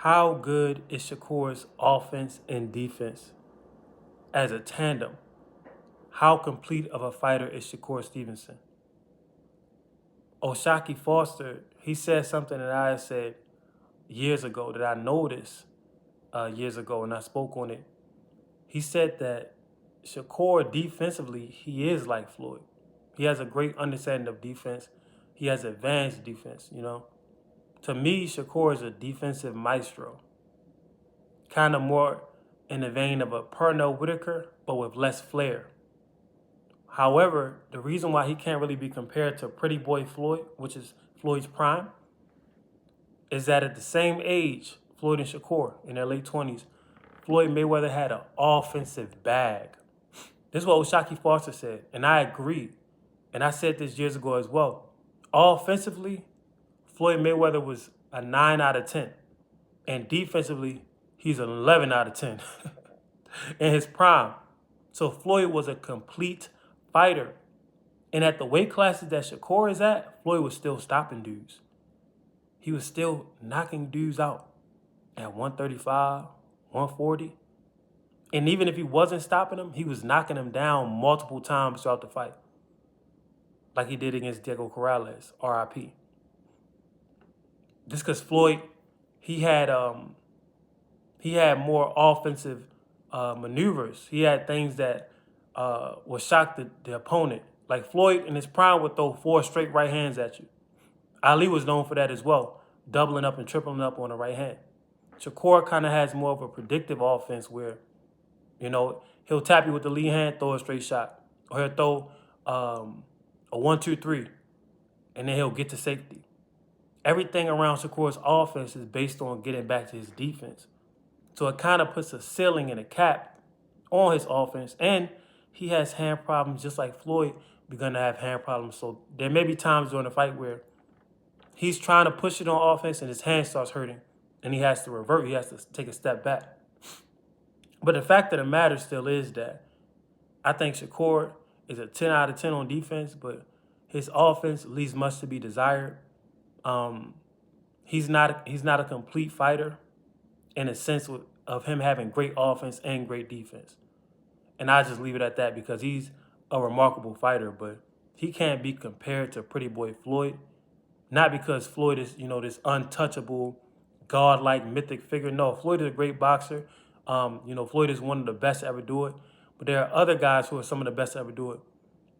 How good is Shakur's offense and defense as a tandem? How complete of a fighter is Shakur Stevenson? Oshaki Foster, he said something that I said years ago that I noticed years ago, and I spoke on it. He said that Shakur defensively, he is like Floyd. He has a great understanding of defense. He has advanced defense. To me, Shakur is a defensive maestro. Kind of more in the vein of a Pernell Whitaker, but with less flair. However, the reason why he can't really be compared to Pretty Boy Floyd, which is Floyd's prime, is that at the same age, Floyd and Shakur, in their late 20s, Floyd Mayweather had an offensive bag. This is what Oshaki Foster said, and I agree. And I said this years ago as well. Offensively, Floyd Mayweather was a 9 out of 10. And defensively, he's an 11 out of 10 in his prime. So Floyd was a complete fighter. And at the weight classes that Shakur is at, Floyd was still stopping dudes. He was still knocking dudes out at 135, 140. And even if he wasn't stopping them, he was knocking them down multiple times throughout the fight. Like he did against Diego Corrales, RIP. Just because Floyd, he had more offensive maneuvers. He had things that would shock the opponent. Like Floyd in his prime would throw 4 straight right hands at you. Ali was known for that as well, doubling up and tripling up on the right hand. Shakur kind of has more of a predictive offense where, he'll tap you with the lead hand, throw a straight shot. Or he'll throw a 1-2-3, and then he'll get to safety. Everything around Shakur's offense is based on getting back to his defense. So it kind of puts a ceiling and a cap on his offense. And he has hand problems just like Floyd begun to have hand problems. So there may be times during the fight where he's trying to push it on offense and his hand starts hurting and he has to revert. He has to take a step back. But the fact of the matter still is that I think Shakur is a 10 out of 10 on defense, but his offense leaves much to be desired. He's not a complete fighter in a sense of him having great offense and great defense. And I just leave it at that because he's a remarkable fighter, but he can't be compared to Pretty Boy Floyd. Not because Floyd is, this untouchable, godlike, mythic figure. No, Floyd is a great boxer. Floyd is one of the best to ever do it. But there are other guys who are some of the best to ever do it.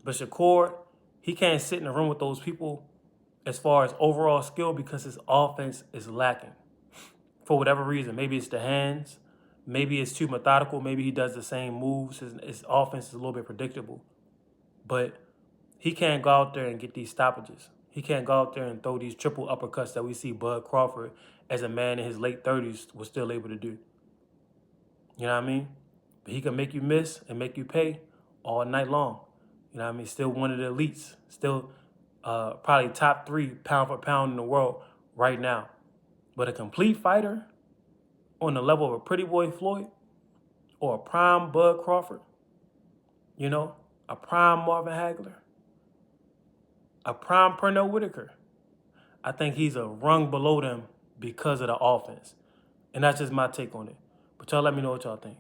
But Shakur, he can't sit in a room with those people as far as overall skill because his offense is lacking. For whatever reason. Maybe it's the hands. Maybe it's too methodical. Maybe he does the same moves. His offense is a little bit predictable. But he can't go out there and get these stoppages. He can't go out there and throw these triple uppercuts that we see Bud Crawford, as a man in his late 30s, was still able to do. You know what I mean? But he can make you miss and make you pay all night long. You know what I mean? Still one of the elites. Still probably top 3 pound for pound in the world right now. But a complete fighter on the level of a Pretty Boy Floyd or a prime Bud Crawford, a prime Marvin Hagler, a prime Pernell Whitaker, I think he's a rung below them because of the offense. And that's just my take on it. But y'all let me know what y'all think.